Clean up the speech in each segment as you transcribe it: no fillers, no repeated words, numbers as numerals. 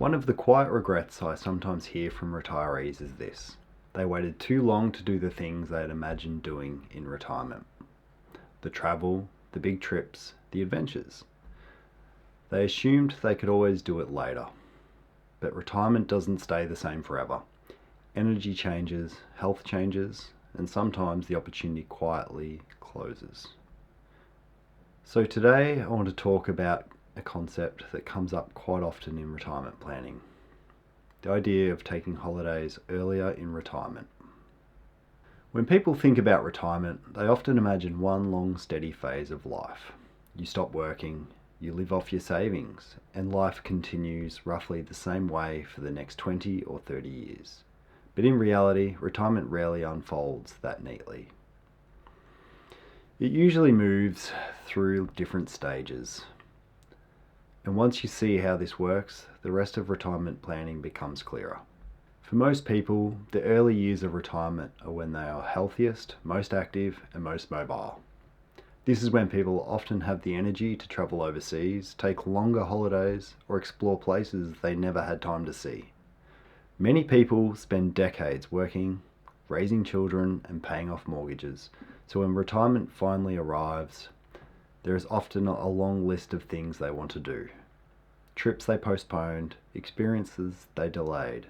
One of the quiet regrets I sometimes hear from retirees is this: they waited too long to do the things they had imagined doing in retirement. The travel, the big trips, the adventures. They assumed they could always do it later. But retirement doesn't stay the same forever. Energy changes, health changes, and sometimes the opportunity quietly closes. So today I want to talk about a concept that comes up quite often in retirement planning: the idea of taking holidays earlier in retirement. When people think about retirement, they often imagine one long steady phase of life. You stop working, you live off your savings, and life continues roughly the same way for the next 20 or 30 years. But in reality, retirement rarely unfolds that neatly. It usually moves through different stages. And once you see how this works, the rest of retirement planning becomes clearer. For most people, the early years of retirement are when they are healthiest, most active, and most mobile. This is when people often have the energy to travel overseas, take longer holidays, or explore places they never had time to see. Many people spend decades working, raising children, and paying off mortgages, so when retirement finally arrives, there is often a long list of things they want to do. Trips they postponed, experiences they delayed,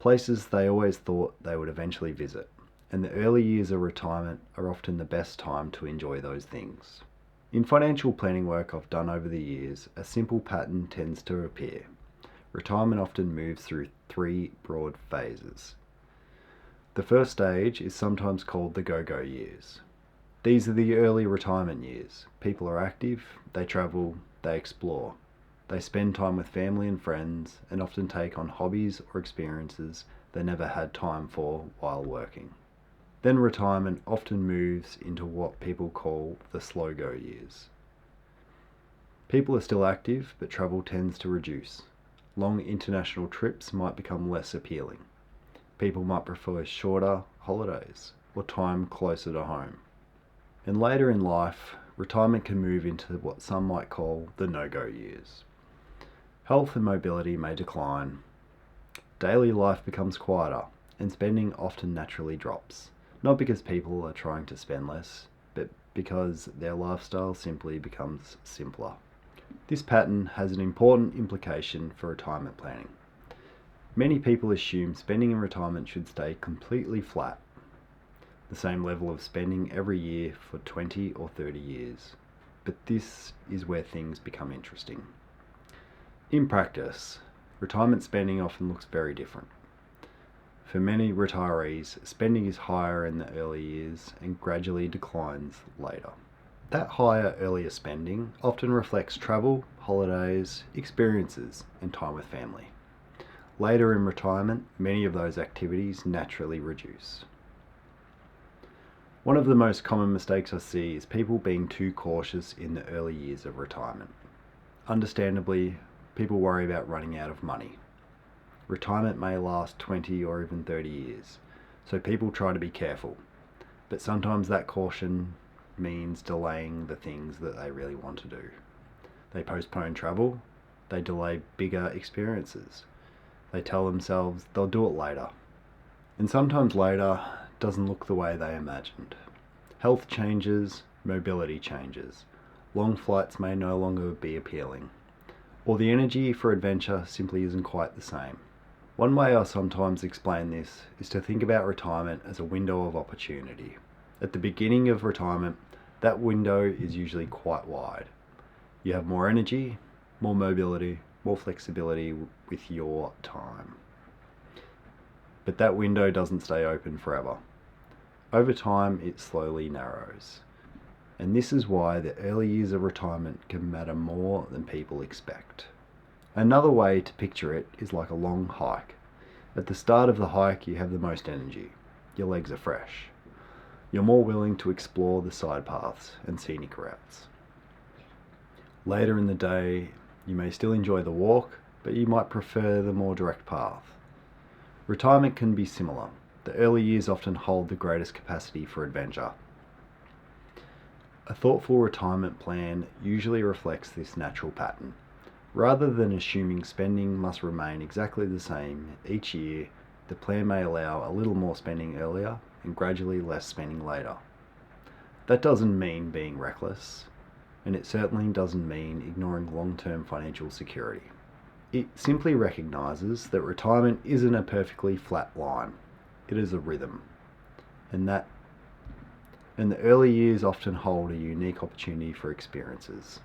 places they always thought they would eventually visit. And the early years of retirement are often the best time to enjoy those things. In financial planning work I've done over the years, a simple pattern tends to appear. Retirement often moves through 3 broad phases. The first stage is sometimes called the go-go years. These are the early retirement years. People are active, they travel, they explore. They spend time with family and friends and often take on hobbies or experiences they never had time for while working. Then retirement often moves into what people call the slow go years. People are still active, but travel tends to reduce. Long international trips might become less appealing. People might prefer shorter holidays or time closer to home. And later in life, retirement can move into what some might call the no-go years. Health and mobility may decline. Daily life becomes quieter, and spending often naturally drops. Not because people are trying to spend less, but because their lifestyle simply becomes simpler. This pattern has an important implication for retirement planning. Many people assume spending in retirement should stay completely flat, the same level of spending every year for 20 or 30 years. But this is where things become interesting. In practice, retirement spending often looks very different. For many retirees, spending is higher in the early years and gradually declines later. That higher earlier spending often reflects travel, holidays, experiences, and time with family. Later in retirement, many of those activities naturally reduce. One of the most common mistakes I see is people being too cautious in the early years of retirement. Understandably, people worry about running out of money. Retirement may last 20 or even 30 years, so people try to be careful. But sometimes that caution means delaying the things that they really want to do. They postpone travel, they delay bigger experiences. They tell themselves they'll do it later. And sometimes later doesn't look the way they imagined. Health changes, mobility changes. Long flights may no longer be appealing. Or the energy for adventure simply isn't quite the same. One way I sometimes explain this is to think about retirement as a window of opportunity. At the beginning of retirement, that window is usually quite wide. You have more energy, more mobility, more flexibility with your time. But that window doesn't stay open forever. Over time, it slowly narrows. And this is why the early years of retirement can matter more than people expect. Another way to picture it is like a long hike. At the start of the hike, you have the most energy. Your legs are fresh. You're more willing to explore the side paths and scenic routes. Later in the day, you may still enjoy the walk, but you might prefer the more direct path. Retirement can be similar. The early years often hold the greatest capacity for adventure. A thoughtful retirement plan usually reflects this natural pattern. Rather than assuming spending must remain exactly the same each year, the plan may allow a little more spending earlier and gradually less spending later. That doesn't mean being reckless, and it certainly doesn't mean ignoring long-term financial security. It simply recognises that retirement isn't a perfectly flat line. It is a rhythm, and the early years often hold a unique opportunity for experiences.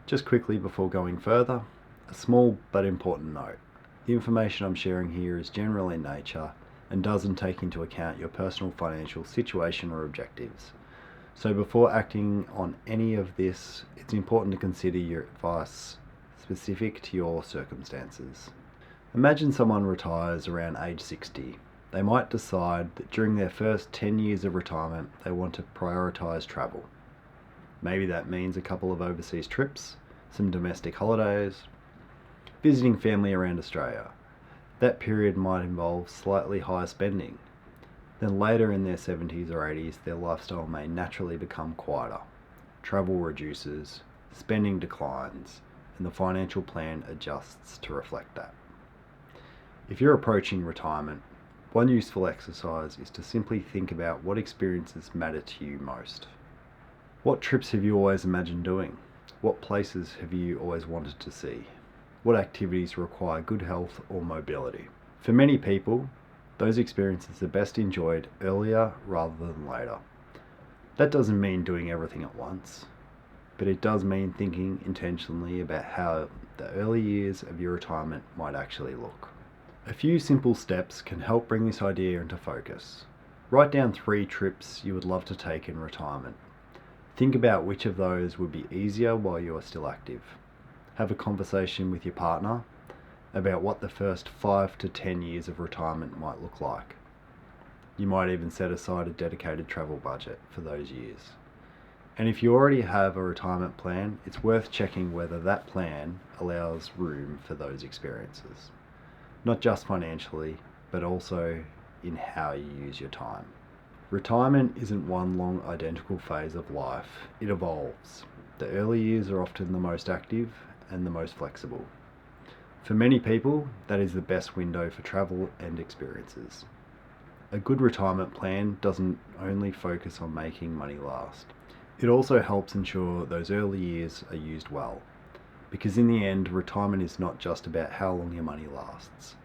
Just quickly before going further, a small but important note. The information I'm sharing here is general in nature and doesn't take into account your personal financial situation or objectives. So before acting on any of this, it's important to consider your advice specific to your circumstances. Imagine someone retires around age 60. They might decide that during their first 10 years of retirement, they want to prioritise travel. Maybe that means a couple of overseas trips, some domestic holidays, visiting family around Australia. That period might involve slightly higher spending. Then later in their 70s or 80s, their lifestyle may naturally become quieter. Travel reduces, spending declines, and the financial plan adjusts to reflect that. If you're approaching retirement, one useful exercise is to simply think about what experiences matter to you most. What trips have you always imagined doing? What places have you always wanted to see? What activities require good health or mobility? For many people, those experiences are best enjoyed earlier rather than later. That doesn't mean doing everything at once, but it does mean thinking intentionally about how the early years of your retirement might actually look. A few simple steps can help bring this idea into focus. Write down 3 trips you would love to take in retirement. Think about which of those would be easier while you are still active. Have a conversation with your partner about what the first 5 to 10 years of retirement might look like. You might even set aside a dedicated travel budget for those years. And if you already have a retirement plan, it's worth checking whether that plan allows room for those experiences. Not just financially, but also in how you use your time. Retirement isn't one long identical phase of life. It evolves. The early years are often the most active and the most flexible. For many people, that is the best window for travel and experiences. A good retirement plan doesn't only focus on making money last. It also helps ensure those early years are used well. Because in the end, retirement is not just about how long your money lasts.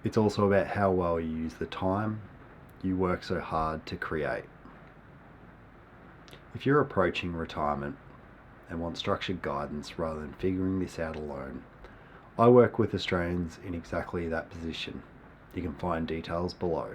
It's also about how well you use the time you work so hard to create. If you're approaching retirement and want structured guidance rather than figuring this out alone, I work with Australians in exactly that position. You can find details below.